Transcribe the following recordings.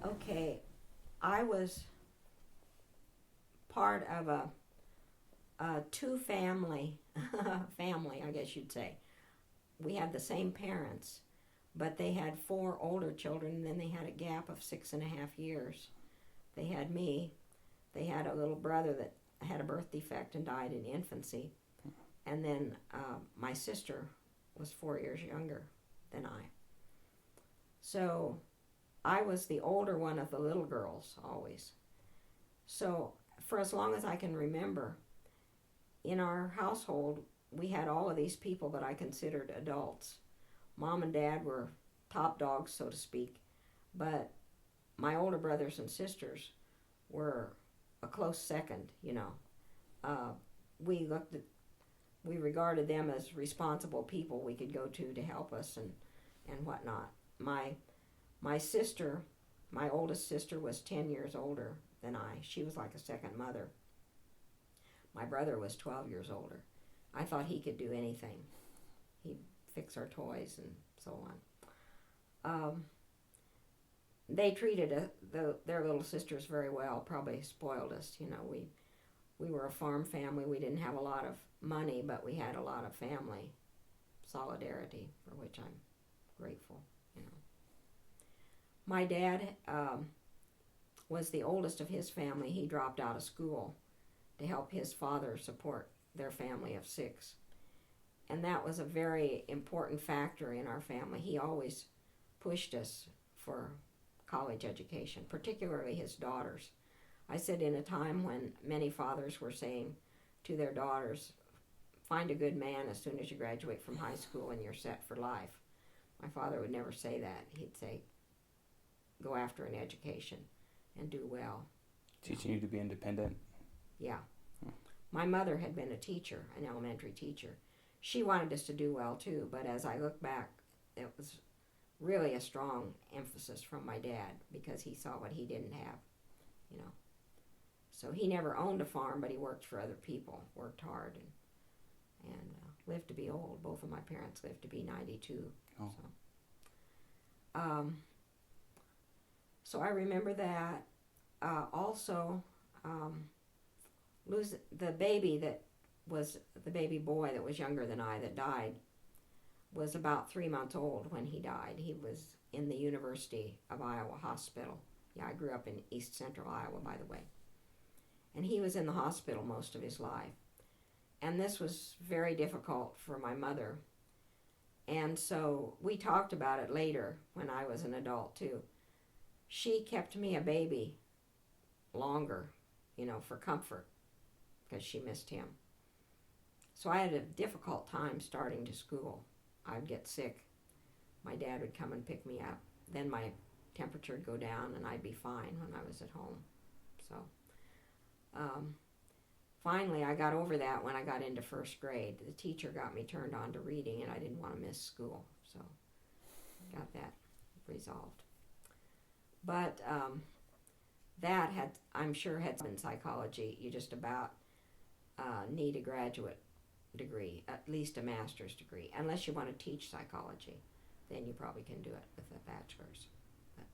Okay, I was part of a two family, family, I guess you'd say. We had the same parents, but they had four older children, and then they had a gap of 6.5 years. They had me, they had a little brother that had a birth defect and died in infancy, and then my sister was 4 years younger than I. So I was the older one of the little girls always. So for as long as I can remember, in our household, we had all of these people that I considered adults. Mom and Dad were top dogs, so to speak, but my older brothers and sisters were a close second. Uh, we looked at, we regarded them as responsible people we could go to help us and whatnot. My sister, my oldest sister, was 10 years older than I. She was like a second mother. My brother was 12 years older. I thought he could do anything. He'd fix our toys and so on. They treated their little sisters very well, probably spoiled us. We were a farm family. We didn't have a lot of money, but we had a lot of family solidarity, for which I'm grateful. My dad was the oldest of his family. He dropped out of school to help his father support their family of six. And that was a very important factor in our family. He always pushed us for college education, particularly his daughters. I said in a time when many fathers were saying to their daughters, find a good man as soon as you graduate from high school and you're set for life. My father would never say that. He'd say, go after an education and do well. Teaching you to be independent? Yeah. My mother had been a teacher, an elementary teacher. She wanted us to do well too, but as I look back, it was really a strong emphasis from my dad because he saw what he didn't have. So he never owned a farm, but he worked for other people, worked hard, and lived to be old. Both of my parents lived to be 92. Oh. So I remember that. Also, lose the baby that was the baby boy that was younger than I that died was about 3 months old when he died. He was in the University of Iowa hospital. Yeah, I grew up in East Central Iowa, by the way. And he was in the hospital most of his life. And this was very difficult for my mother. And so we talked about it later when I was an adult too. She kept me a baby longer, for comfort, because she missed him. So I had a difficult time starting to school. I'd get sick. My dad would come and pick me up. Then my temperature would go down and I'd be fine when I was at home. So finally I got over that when I got into first grade. The teacher got me turned on to reading and I didn't want to miss school. So I got that resolved. But that I'm sure had been psychology. You just about need a graduate degree, at least a master's degree, unless you want to teach psychology. Then you probably can do it with a bachelor's. But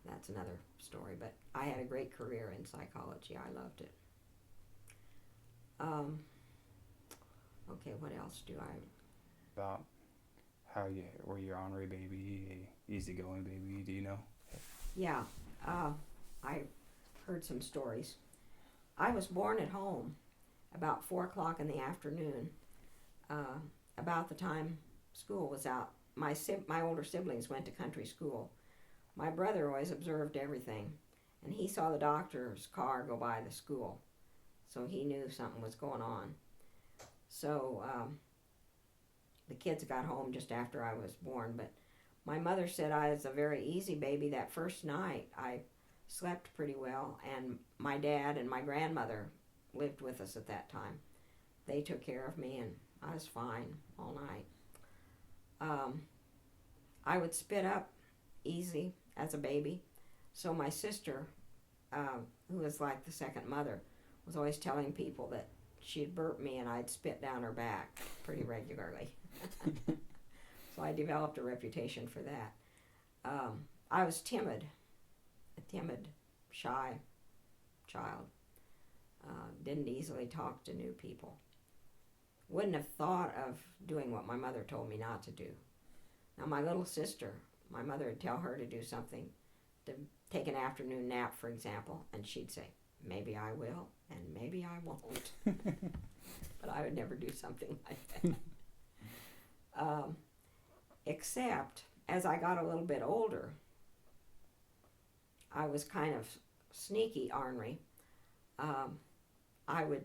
that's another story. But I had a great career in psychology. I loved it. Okay, what else do I? About how you were your ornery baby, easygoing baby, do you know? Yeah, I heard some stories. I was born at home about 4 o'clock in the afternoon, about the time school was out. My older siblings went to country school. My brother always observed everything, and he saw the doctor's car go by the school, so he knew something was going on. So the kids got home just after I was born, but my mother said I was a very easy baby. That first night I slept pretty well, and my dad and my grandmother lived with us at that time. They took care of me and I was fine all night. I would spit up easy as a baby, so my sister, who was like the second mother, was always telling people that she'd burp me and I'd spit down her back pretty regularly. So I developed a reputation for that. I was timid, a timid, shy child. Didn't easily talk to new people. Wouldn't have thought of doing what my mother told me not to do. Now, my little sister, my mother would tell her to do something, to take an afternoon nap, for example, and she'd say, maybe I will, and maybe I won't. But I would never do something like that. Except, as I got a little bit older, I was kind of sneaky ornery. I would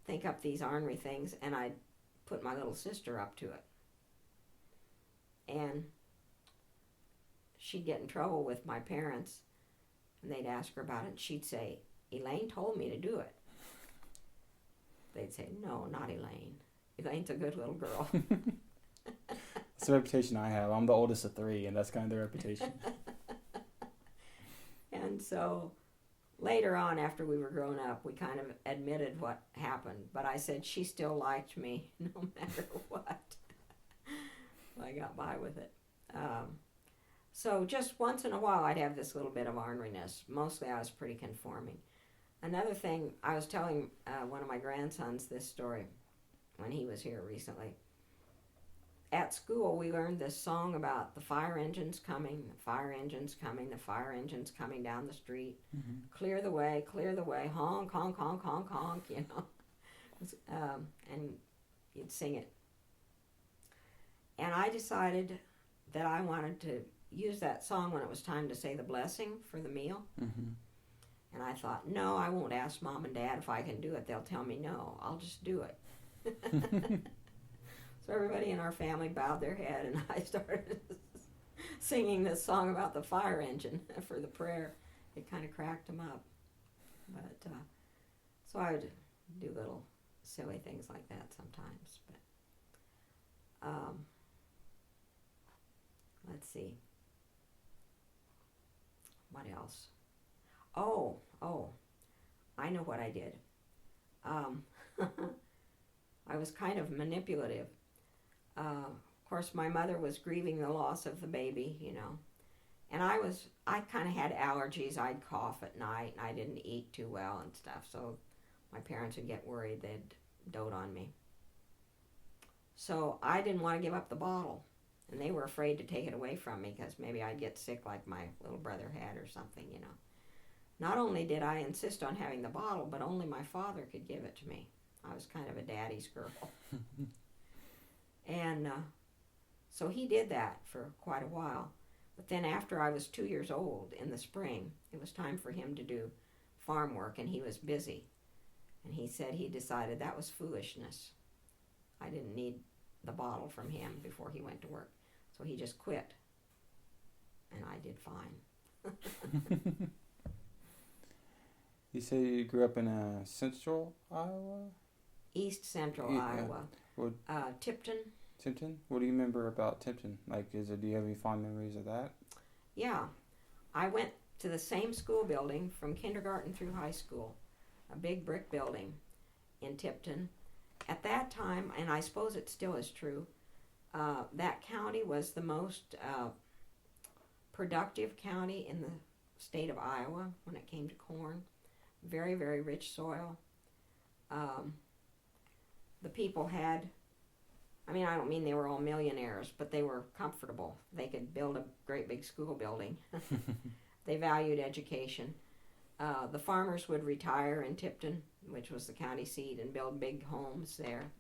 think up these ornery things, and I'd put my little sister up to it. And she'd get in trouble with my parents, and they'd ask her about it, and she'd say, Elaine told me to do it. They'd say, no, not Elaine. Elaine's a good little girl. That's the reputation I have. I'm the oldest of 3, and that's kind of the reputation. And so later on, after we were grown up, we kind of admitted what happened. But I said she still liked me no matter what. I got by with it. So just once in a while, I'd have this little bit of orneriness. Mostly I was pretty conforming. Another thing, I was telling one of my grandsons this story when he was here recently. At school, we learned this song about the fire engines coming, the fire engines coming, the fire engines coming down the street. Mm-hmm. Clear the way, honk, honk, honk, honk, honk, you know. And you'd sing it. And I decided that I wanted to use that song when it was time to say the blessing for the meal. Mm-hmm. And I thought, no, I won't ask Mom and Dad if I can do it. They'll tell me no. I'll just do it. So everybody in our family bowed their head, and I started singing this song about the fire engine for the prayer. It kind of cracked them up. But so I would do little silly things like that sometimes. But let's see. What else? Oh, I know what I did. I was kind of manipulative. Of course, my mother was grieving the loss of the baby, you know. And I kind of had allergies. I'd cough at night, and I didn't eat too well and stuff. So my parents would get worried. They'd dote on me. So I didn't want to give up the bottle. And they were afraid to take it away from me because maybe I'd get sick like my little brother had or something, you know. Not only did I insist on having the bottle, but only my father could give it to me. I was kind of a daddy's girl. And so he did that for quite a while. But then after I was 2 years old in the spring, it was time for him to do farm work, and he was busy. And he said he decided that was foolishness. I didn't need the bottle from him before he went to work. So he just quit. And I did fine. You say you grew up in central Iowa? East Central Iowa. What, Tipton. Tipton? What do you remember about Tipton? Like, do you have any fond memories of that? Yeah. I went to the same school building from kindergarten through high school. A big brick building in Tipton. At that time, and I suppose it still is true, that county was the most productive county in the state of Iowa when it came to corn. Very, very rich soil. The people had, I mean, I don't mean they were all millionaires, but they were comfortable. They could build a great big school building. They valued education. The farmers would retire in Tipton, which was the county seat, and build big homes there.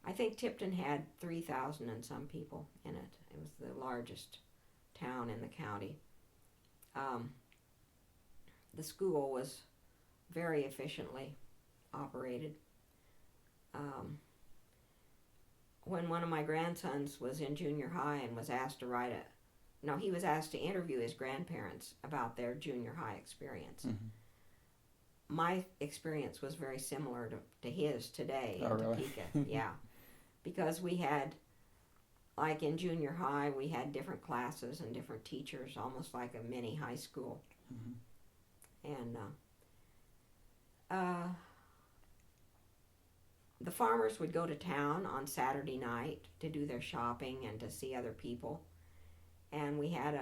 I think Tipton had 3,000 and some people in it. It was the largest town in the county. The school was very efficiently operated. When one of my grandsons was in junior high and was asked to he was asked to interview his grandparents about their junior high experience. Mm-hmm. My experience was very similar to his today in Topeka. Yeah. Because we had, like in junior high, we had different classes and different teachers, almost like a mini high school. Mm-hmm. And the farmers would go to town on Saturday night to do their shopping and to see other people. And we had